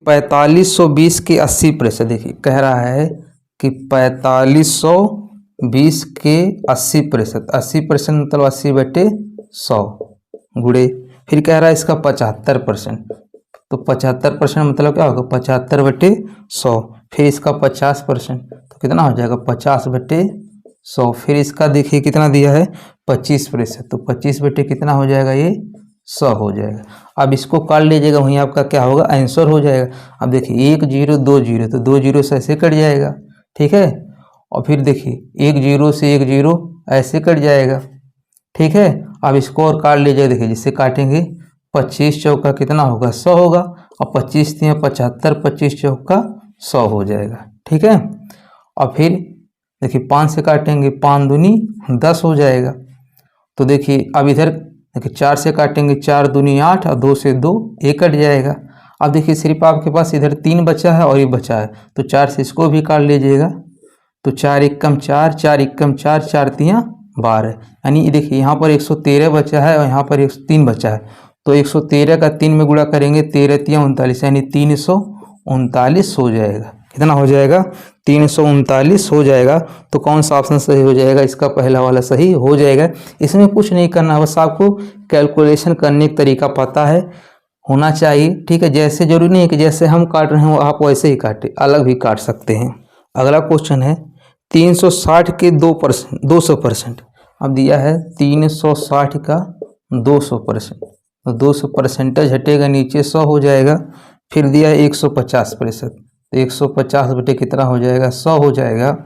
4520 के 80%। देखिए कह रहा है कि 4520 के 80%, 80% मतलब 80/100 गुणे, फिर कह रहा है इसका 75%, तो 75% मतलब क्या होगा 75/100, फिर इसका 50% तो कितना हो जाएगा 50/100, फिर इसका देखिए कितना दिया है 25%, तो 25 कितना हो जाएगा ये 100 हो जाएगा। अब इसको काट लीजिएगा, वहीं आपका क्या होगा आंसर हो जाएगा। अब देखिए 1 0 2 0, तो 2 0 से ऐसे कट जाएगा, ठीक है, और फिर देखिए 1 0 से 1 0 ऐसे कट जाएगा, ठीक है। अब इसको और काट लीजिएगा, देखिए जिससे काटेंगे 25 चौका कितना होगा 100 होगा, और 25 3 75, 25 चौका 100 हो जाएगा, ठीक है। और फिर देखिए 5 से काटेंगे, 5 दूनी 10 हो जाएगा। तो देखिए अब इधर देखिए 4 से काटेंगे, 4 दूनी 8 और 2 से 2 1 कट जाएगा। अब देखिए सिर्फ आपके पास इधर 3 बचा है और ये बचा है, तो 4 से इसको भी काट लीजिएगा, तो 4 एकम 4, 4 एकम 4, 4 3 12, यानी देखिए यहाँ पर 113 बचा है और यहाँ पर 103 बचा है, तो 113 का 3 में गुणा करेंगे, 13 3 39, यानी 339 हो जाएगा। कितना हो जाएगा 339 हो जाएगा। तो कौन सा ऑप्शन सही हो जाएगा, इसका पहला वाला सही हो जाएगा। इसमें कुछ नहीं करना, बस आपको कैलकुलेशन करने का तरीका पता है होना चाहिए, ठीक है। जैसे जरूरी नहीं है कि जैसे हम काट रहे हो आप वैसे ही काटे, अलग भी काट सकते हैं। अगला क्वेश्चन है 360 के 200%। अब दिया है 360 का 200%, तो 200% हटेगा नीचे 100 हो जाएगा। फिर दिया है 150%, तो 150 कितना हो जाएगा 100 हो जाएगा।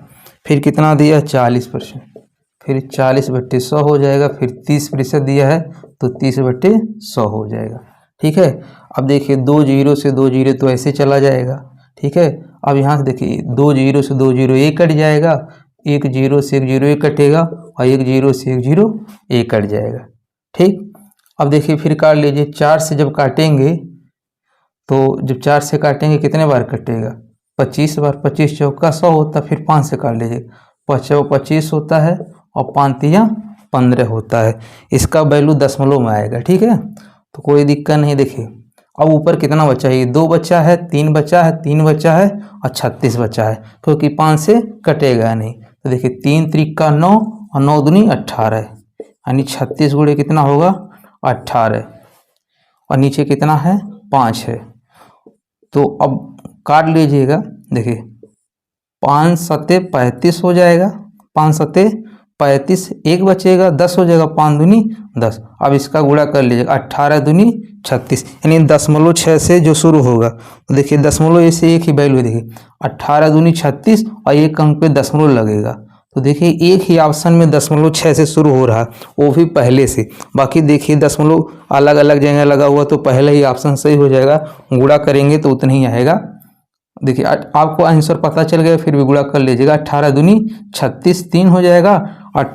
फिर कितना दिया 40%, फिर 40/100 हो जाएगा। फिर 30% दिया है, तो 30/100 हो जाएगा, ठीक है। अब देखिए 2 0 से 2 0 तो ऐसे चला जाएगा, ठीक है। अब यहाँ से देखिए 2 0 से 2 0 1 कट जाएगा, 1 0 से 1 0 1 कटेगा, और 1 0 से 1 0 1 कट जाएगा, ठीक। अब देखिए फिर काट लीजिए, 4 से जब काटेंगे, तो जब 4 से काटेंगे कितने बार कटेगा 25 बार, 25 चौका 100 होता है। फिर 5 से काट लीजिए, 5 25 होता है और 5 3 15 होता है। इसका वैल्यू दशमलव में आएगा, ठीक है, तो कोई दिक्कत नहीं। देखिए अब ऊपर कितना बचा है, 2 बचा है, 3 बचा है, 3 बचा है और 36 बचा है, क्योंकि 5 से कटेगा नहीं। तो देखिए 3 3 9 और 9 दूनी 18, यानी 36 गुणे कितना होगा 18, और नीचे कितना है 5 है। तो अब काट लीजिएगा, देखिए 5 7 35 हो जाएगा, 5 7 35, 1 बचेगा 10 हो जाएगा, 5 दूनी 10। अब इसका गुणा कर लीजिएगा, 18 दूनी 36, यानी 0.6 से जो शुरू होगा, तो देखिए 0.1 से एक ही वैल्यू, देखिए 18 दूनी 36 और एक अंक पे दशमलव लगेगा, तो देखिए एक ही ऑप्शन में 0.6 से शुरू हो रहा है, वो भी पहले से। बाकी देखिए दशमलव अलग अलग जगह लगा हुआ, तो पहले ही ऑप्शन सही हो जाएगा, गुणा करेंगे तो उतना ही आएगा। देखिए आपको आंसर पता चल गया, फिर भी गुणा कर लीजिएगा, 18 दूनी 36 3 हो जाएगा, और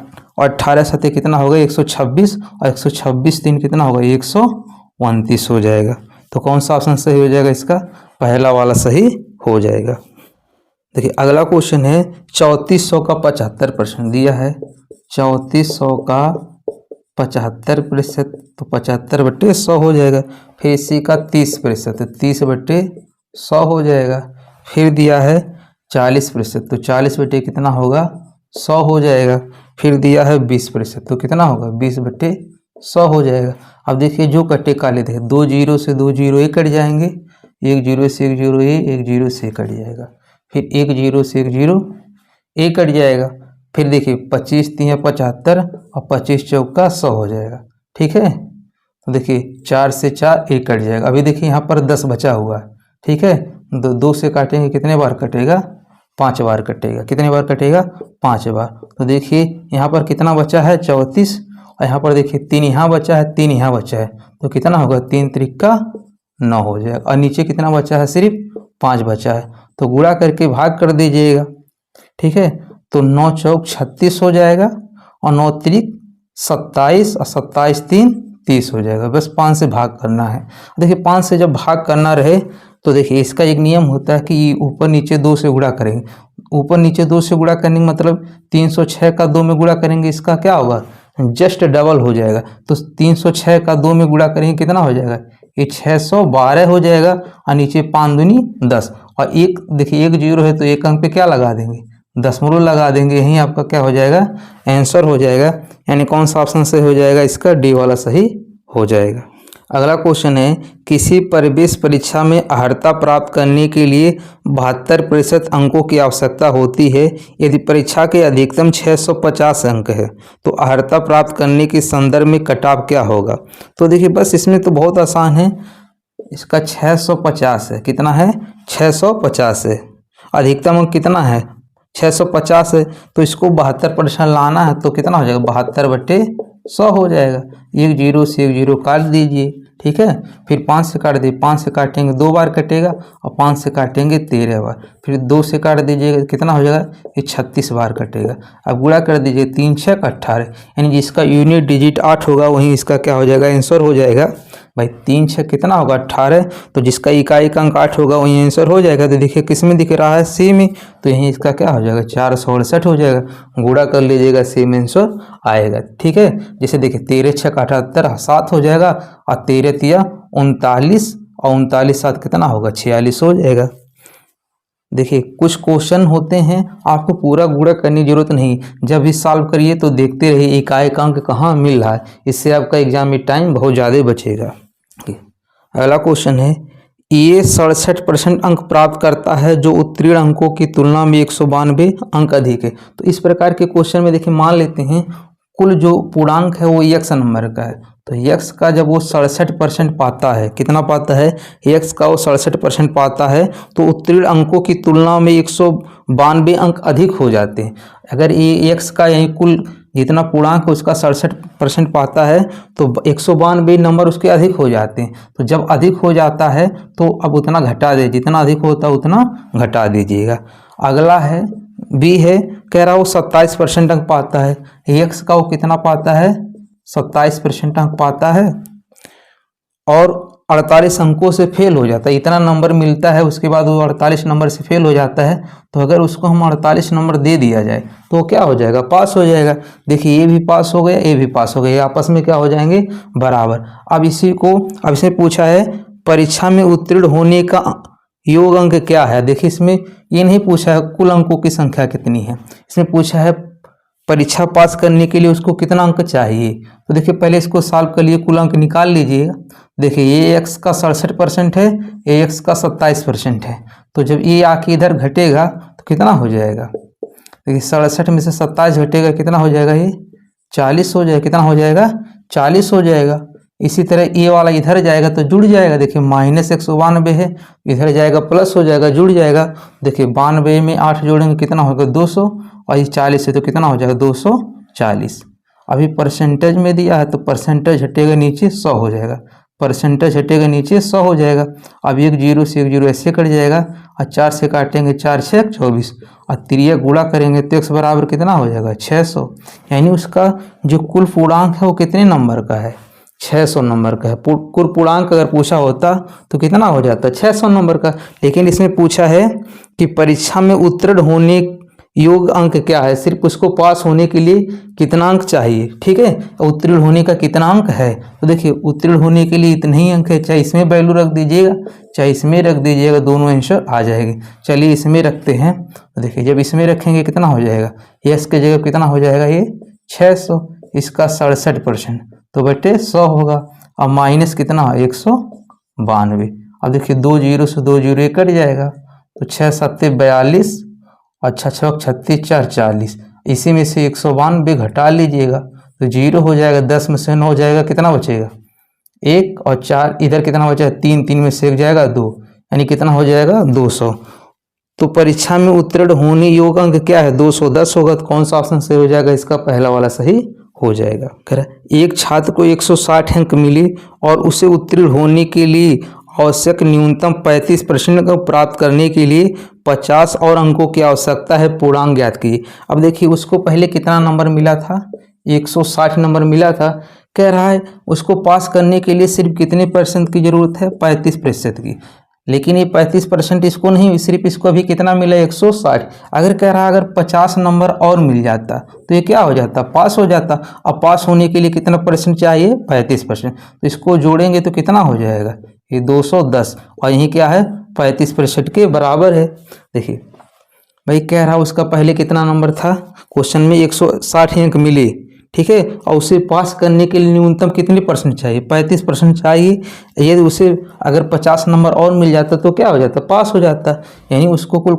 18 7 कितना होगा 126, और 126 3 कितना होगा 129 हो जाएगा। तो कौन सा ऑप्शन सही हो जाएगा, इसका पहला वाला सही हो जाएगा। देखिए अगला क्वेश्चन है 3400 का 75% दिया है, 3400 का 75%, तो 75/100 हो जाएगा। फिर इसी का 30%, तो 30/100 हो जाएगा। फिर दिया है 40%, तो 40 कितना होगा 100 हो जाएगा। फिर दिया है 20%, तो कितना होगा 20/100 हो जाएगा। अब देखिए जो कटे काले थे, 2 0 से 2 0 1 कट जाएंगे, 1 0 से 1 0 1 0 से कट जाएगा। फिर 1 0 से 1 0 1 कट जाएगा। फिर देखिए 25 3 75 और 25 चौका 100 हो जाएगा, ठीक है। तो देखिए 4 से 4 1 कट जाएगा। अभी देखिए यहाँ पर 10 बचा हुआ है, ठीक है। 2 से काटेंगे, कितने बार कटेगा 5 बार कटेगा। कितने बार कटेगा 5 बार। तो देखिए यहाँ पर कितना बचा है 34, और यहाँ पर देखिए 3 यहाँ बचा है, 3 यहाँ बचा है, तो कितना होगा 3 3 9 हो जाएगा। और नीचे कितना बचा है सिर्फ 5 बचा है, तो गुणा करके भाग कर दीजिएगा, ठीक है। तो 9 चौक 36 हो जाएगा, और 9 3 27, और 27 3 30 हो जाएगा। बस 5 से भाग करना है। देखिए 5 से जब भाग करना रहे, तो देखिए इसका एक नियम होता है कि ऊपर नीचे 2 से गुणा करेंगे। ऊपर नीचे 2 से गुणा करने का मतलब 306 का 2 में गुणा करेंगे, इसका क्या होगा जस्ट डबल हो जाएगा। तो 306 का 2 में गुणा करेंगे, कितना हो जाएगा ये 612 हो जाएगा और नीचे 5 दूनी 10 और एक देखिए एक जीरो है तो एक अंक पे क्या लगा देंगे, दशमलव लगा देंगे। यही आपका क्या हो जाएगा, आंसर हो जाएगा। यानी कौन सा ऑप्शन सही हो जाएगा, इसका डी वाला सही हो जाएगा। अगला क्वेश्चन है, किसी प्रवेश परीक्षा में अर्हता प्राप्त करने के लिए 72% अंकों की आवश्यकता होती है। यदि परीक्षा के अधिकतम 650 अंक है तो अर्हता प्राप्त करने के संदर्भ में कट ऑफ क्या होगा। तो देखिए बस इसमें तो बहुत आसान है, इसका 650 है, कितना है 650 है, अधिकतम अंक कितना है 650 है, तो इसको 72% लाना है तो कितना हो जाएगा 72/100 हो जाएगा। एक जीरो से एक जीरो काट दीजिए, ठीक है, फिर 5 से काट दीजिए, 5 से काटेंगे 2 बार कटेगा और 5 से काटेंगे 13 बार, फिर 2 से काट दीजिएगा कितना हो जाएगा, ये 36 बार कटेगा। अब गुणा कर दीजिए 3 6 18, यानी जिसका यूनिट डिजिट 8 होगा वहीं इसका क्या हो जाएगा, आंसर हो जाएगा। भाई 3 6 कितना होगा 18, तो जिसका इकाई का अंक 8 होगा वहीं आंसर हो जाएगा। तो देखिए किस में दिख रहा है, सी में, तो यहीं इसका क्या हो जाएगा 468 हो जाएगा। गुणा कर लीजिएगा, सी में आंसर आएगा, ठीक है। जैसे देखिए 13 6 78 7 हो जाएगा और 13 तिया 39 और 39 7 कितना होगा 46 हो जाएगा। देखिए कुछ क्वेश्चन होते हैं आपको पूरा गुणा करने की जरूरत नहीं, जब भी सॉल्व करिए तो देखते रहिए इकाई का अंक कहाँ मिल रहा है, इससे आपका एग्जाम में टाइम बहुत ज़्यादा बचेगा। अगला क्वेश्चन है, ये 67% अंक प्राप्त करता है जो उत्तीर्ण अंकों की तुलना में 192 अंक अधिक है। तो इस प्रकार के क्वेश्चन में देखिए मान लेते हैं कुल जो पूर्णांक है वो x नंबर का है, तो x का जब वो 67% पाता है, कितना पाता है x का वो 67% पाता है तो उत्तीर्ण अंकों की तुलना में 192 अंक अधिक हो जाते हैं। अगर ये x का यही कुल जितना पूर्णांक है उसका 67% पाता है तो 192 नंबर उसके अधिक हो जाते हैं। तो जब अधिक हो जाता है तो अब उतना घटा दे, जितना अधिक होता है उतना घटा दीजिएगा। अगला है बी है, कह रहा वो 27% अंक पाता है, एक्स का वो कितना पाता है 27% अंक पाता है और 48 अंकों से फेल हो जाता है, इतना नंबर मिलता है उसके बाद वो 48 नंबर से फेल हो जाता है। तो अगर उसको हम 48 नंबर दे दिया जाए तो क्या हो जाएगा, पास हो जाएगा। देखिए ये भी पास हो गया, ये भी पास हो गया, ये आपस में क्या हो जाएंगे बराबर। अब इसमें पूछा है परीक्षा में उत्तीर्ण होने का योग अंक क्या है। देखिए इसमें ये नहीं पूछा है कुल अंकों की संख्या कितनी है, इसमें पूछा है परीक्षा पास करने के लिए उसको कितना अंक चाहिए। तो देखिए पहले इसको सॉल्व कर लिए, कुल अंक निकाल लीजिएगा। देखिए ये x का 67% है, ये x का 27% है, तो जब ये आके इधर घटेगा तो कितना हो जाएगा, देखिए 67 में से 27 घटेगा कितना हो जाएगा, ये 40 हो जाएगा, कितना हो जाएगा 40 हो जाएगा। इसी तरह ये वाला इधर जाएगा तो जुड़ जाएगा, देखिए -192 है, इधर जाएगा प्लस हो जाएगा, जुड़ जाएगा। देखिए 92 में 8 जोड़ेंगे कितना होगा 200 और ये 40 है तो कितना हो जाएगा 240। अभी परसेंटेज में दिया है तो परसेंटेज हटेगा नीचे 100 हो जाएगा, परसेंटेज हटेगा नीचे 100 हो जाएगा। अब एक जीरो से एक जीरो ऐसे कट जाएगा और 4 से काटेंगे 4 6 24 और त्रिया गुणा करेंगे तो x बराबर कितना हो जाएगा 600। यानी उसका जो कुल पूर्णांक है वो कितने नंबर का है 600 नंबर का है। कुल पूर्णांक अगर पूछा होता तो कितना हो जाता 600 नंबर का, लेकिन इसमें पूछा है कि परीक्षा में उत्तीर्ण होने योग अंक क्या है, सिर्फ उसको पास होने के लिए कितना अंक चाहिए, ठीक है, उत्तीर्ण होने का कितना अंक है। तो देखिए उत्तीर्ण होने के लिए इतने ही अंक है, चाहे इसमें वैल्यू रख दीजिएगा चाहे इसमें रख दीजिएगा, दोनों आंसर आ जाएंगे। चलिए इसमें रखते हैं, तो देखिए जब इसमें रखेंगे कितना हो जाएगा, यस के जगह कितना हो जाएगा ये 600, इसका 67% तो बटे 100 होगा। अब माइनस कितना 192। अब देखिए 2 जीरो से 2 जीरो कट जाएगा तो 6 7 42 और 6 6 36 4 40, इसी में से 192 घटा लीजिएगा तो जीरो हो जाएगा, 10 में से 9 हो जाएगा, कितना बचेगा 1 और 4, इधर कितना बचेगा 3, 3 में से 1 जाएगा 2, यानी कितना हो जाएगा 200। तो परीक्षा में उत्तीर्ण होने योग अंक क्या है 210 होगा, तो कौन सा ऑप्शन सही हो जाएगा, इसका पहला वाला सही हो जाएगा। एक छात्र को 160 अंक मिले और उसे उत्तीर्ण होने के लिए आवश्यक न्यूनतम 35% को प्राप्त करने के लिए 50 और अंकों की आवश्यकता है, पूर्णांक ज्ञात कीजिए। अब देखिए उसको पहले कितना नंबर मिला था 160 नंबर मिला था, कह रहा है उसको पास करने के लिए सिर्फ कितने % की जरूरत है 35% की। लेकिन ये 35% इसको नहीं, सिर्फ इसको अभी कितना मिला 160। अगर कह रहा अगर 50 नंबर और मिल जाता तो ये क्या हो जाता, पास हो जाता। अब पास होने के लिए कितना परसेंट चाहिए, 35%। तो इसको जोड़ेंगे तो कितना हो जाएगा, ये 210, और यही क्या है 35% के बराबर है। देखिए भाई कह रहा उसका पहले कितना नंबर था, क्वेश्चन में 160 अंक मिले, ठीक है, और उसे पास करने के लिए न्यूनतम कितने परसेंट चाहिए, 35% चाहिए। यदि उसे अगर 50 नंबर और मिल जाता तो क्या हो जाता, पास हो जाता। यानी उसको कुल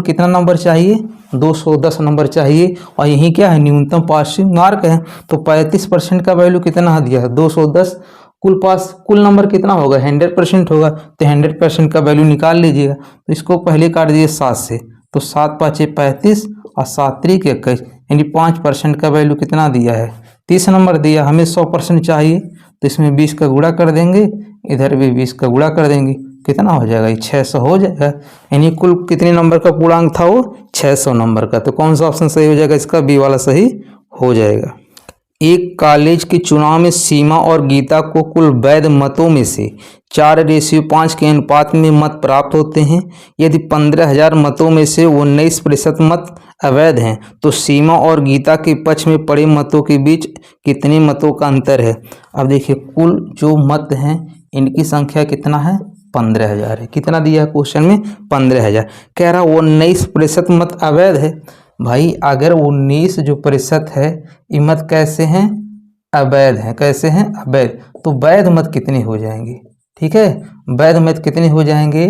कितना नंबर चाहिए, 210 नंबर चाहिए, और यही क्या है न्यूनतम पासिंग मार्क है। तो 35% का वैल्यू कितना दिया है, 210। कुल नंबर कितना होगा, 100% होगा। तो 100% का वैल्यू निकाल लीजिएगा। तो इसको पहले काट दिए 7 से, तो 7 पाँचे 35 और 7 त्रिक 21, यानी 5% का वैल्यू कितना दिया है, 30 नंबर दिया। हमें 100% चाहिए, तो इसमें 20 का गुणा कर देंगे, इधर भी 20 का गुणा कर देंगे, कितना हो जाएगा, ये 600 हो जाएगा। यानी कुल कितने नंबर का पूर्णांक था वो, 600 नंबर का। तो कौन सा ऑप्शन सही हो जाएगा, इसका बी वाला सही हो जाएगा। एक कॉलेज के चुनाव में सीमा और गीता को कुल वैध मतों में से 4:5 के अनुपात में मत प्राप्त होते हैं। यदि 15,000 मतों में से 19% मत अवैध हैं तो सीमा और गीता के पक्ष में पड़े मतों के बीच कितने मतों का अंतर है। अब देखिए कुल जो मत हैं इनकी संख्या कितना है, 15,000 है। कितना दिया है क्वेश्चन में, 15,000। कह रहा 19% मत अवैध है। भाई अगर 19 जो प्रतिशत है ये मत कैसे हैं, अवैध हैं। कैसे हैं, अवैध। तो वैध मत कितने हो जाएंगे, ठीक है, वैध मत कितने हो जाएंगे,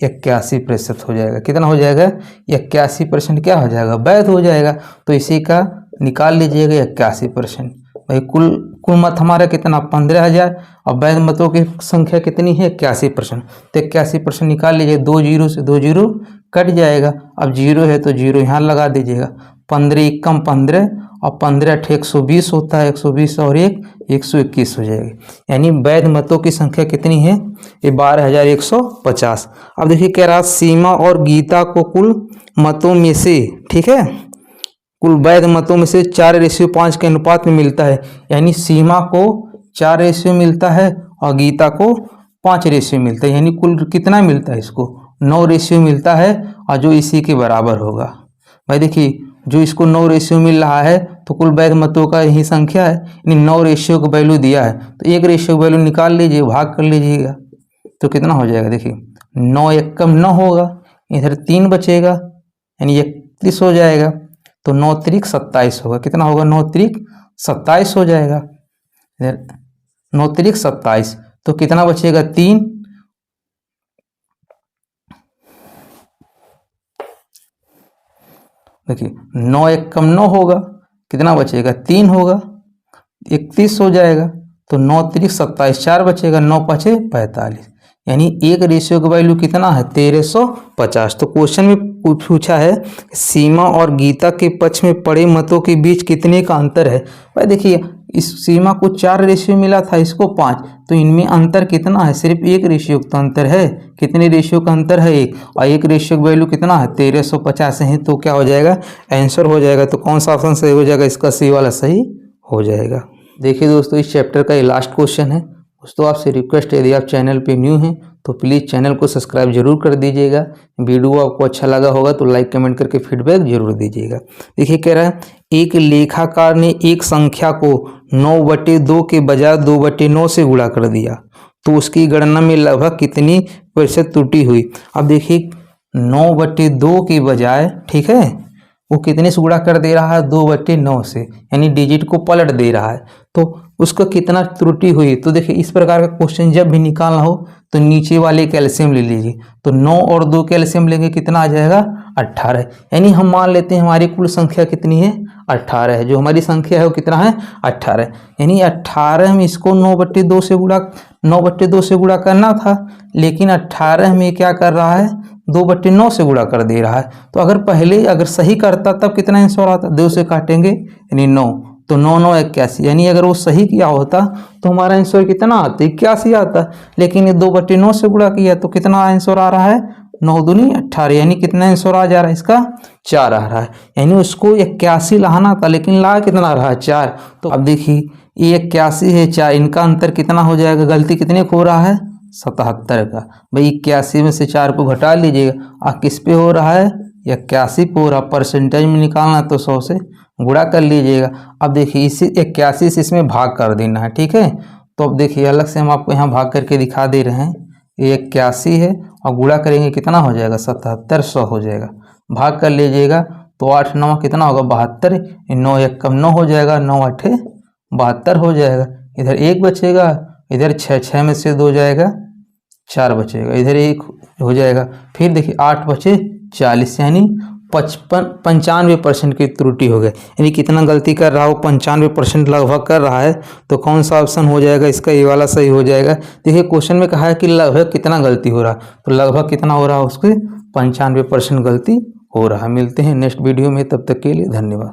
81% हो जाएगा। कितना हो जाएगा, 81% क्या हो जाएगा, वैध हो जाएगा। तो इसी का निकाल लीजिएगा 81%। भाई कुल मत हमारा कितना, 15,000, और वैध मतों की संख्या कितनी है, 81%। तो 81% निकाल लीजिए, 2 जीरो से 2 जीरो कट जाएगा। अब जीरो है तो जीरो यहाँ लगा दीजिएगा। 15 एकम 15 और 15 8 120 होता है, 120 और 1 121 हो जाएगी। यानी वैध मतों की संख्या कितनी है, ये 12,150। अब देखिए कह रहा सीमा और गीता को कुल मतों में से, ठीक है, कुल वैध मतों में से 4:5 के अनुपात में मिलता है। यानी सीमा को 4 रेशियो मिलता है और गीता को 5 रेशियो मिलता है। यानी कुल कितना मिलता है, इसको 9 रेशियो मिलता है, और जो इसी के बराबर होगा। भाई देखिए जो इसको 9 रेशियो मिल रहा है तो कुल वैध मतों का यही संख्या है, यानी 9 रेशियो का वैल्यू दिया है। तो 1 रेशियो का वैल्यू निकाल लीजिए, भाग कर लीजिएगा, तो कितना हो जाएगा। देखिए 9 एकम 9 होगा, इधर 3 बचेगा, यानी 31 हो जाएगा। तो 9 त्रिक 27 होगा। कितना होगा, 9 त्रिक 27 हो जाएगा। इधर 9 त्रिक 27, तो कितना बचेगा, 3। देखिए 9 एकम 9 होगा, कितना बचेगा, 3 होगा, 31 हो जाएगा। तो 9 त्रिक 27, 4 बचेगा, 9 पाँचे 45, यानी 1 रेशियो का वैल्यू कितना है, 1350। तो क्वेश्चन में पूछा है सीमा और गीता के पक्ष में पड़े मतों के बीच कितने का अंतर है। भाई देखिए इस सीमा को 4 रेशियो मिला था, इसको 5, तो इनमें अंतर कितना है, सिर्फ 1 रेशियो का अंतर है। कितने रेशियो का अंतर है, 1, और 1 रेशियो का वैल्यू कितना है, 1350 है। तो क्या हो जाएगा, आंसर हो जाएगा। तो कौन सा ऑप्शन सही हो जाएगा, इसका सी वाला सही हो जाएगा। देखिए दोस्तों इस चैप्टर का ये लास्ट क्वेश्चन है। दोस्तों आपसे रिक्वेस्ट है, यदि आप चैनल पे न्यू हैं तो प्लीज़ चैनल को सब्सक्राइब जरूर कर दीजिएगा। वीडियो आपको अच्छा लगा होगा तो लाइक कमेंट करके फीडबैक जरूर दीजिएगा। देखिए कह रहा है एक लेखाकार ने एक संख्या को 9/2 के बजाय 2/9 से गुणा कर दिया तो उसकी गणना में लगभग कितनी प्रतिशत त्रुटि हुई। अब देखिए 9/2 के बजाय, ठीक है, वो कितने से गुणा कर दे रहा है, 2/9 से, यानी डिजिट को पलट दे रहा है। तो उसका कितना त्रुटि हुई। तो देखिए इस प्रकार का क्वेश्चन जब भी निकालना हो तो नीचे वाले का एलसीएम ले लीजिए। तो 9 और 2 का एलसीएम लेंगे, कितना आ जाएगा, 18। यानी हम मान लेते हैं हमारी कुल संख्या कितनी है, 18 है। जो हमारी संख्या है वो कितना है, 18। यानी 18 में इसको 9/2 से गुणा करना था, लेकिन 18 में क्या कर रहा है, 2/9 से गुणा कर दे रहा है। तो अगर सही करता तब कितना आंसर आता, 2 से काटेंगे यानी 9, तो 9 9 81, यानी अगर वो सही किया होता तो हमारा आंसर कितना आता, 81 आता। लेकिन ये 2/9 से गुणा किया तो कितना आंसर आ रहा है, 9 दूनी 18, यानी कितना आंसर आ जा रहा है, इसका 4 आ रहा है। यानी उसको 81 लाना था, लेकिन ला कितना रहा है, 4। तो अब देखिए ये 81 है, 4, इनका अंतर कितना हो जाएगा, गलती कितने को हो रहा है, 77 का। भाई 81 में से 4 को घटा लीजिएगा, किस पे हो रहा है, 81 पे हो रहा। परसेंटेज में निकालना तो 100 से गुणा कर लीजिएगा। अब देखिए इसी 81 से इसमें भाग कर देना है, ठीक है। तो अब देखिए अलग से हम आपको यहाँ भाग करके दिखा दे रहे हैं। ये 81 है और गुणा करेंगे कितना हो जाएगा, 77, 100 हो जाएगा। भाग कर लीजिएगा तो 8 9 कितना होगा, 72, 9 1 कम 9 हो जाएगा, 9 8 72 हो जाएगा। इधर 1 बचेगा, इधर 6 6 में से 2 जाएगा, 4 बचेगा, इधर 1 हो जाएगा। फिर देखिए 8 बचे 40, यानी 95% की त्रुटि हो गई। यानी कितना गलती कर रहा हो, 95% लगभग कर रहा है। तो कौन सा ऑप्शन हो जाएगा इसका, ये वाला सही हो जाएगा। देखिए क्वेश्चन में कहा है कि लगभग कितना गलती हो रहा, तो लगभग कितना हो रहा है उसके 95% गलती हो रहा है। मिलते हैं नेक्स्ट वीडियो में, तब तक के लिए धन्यवाद।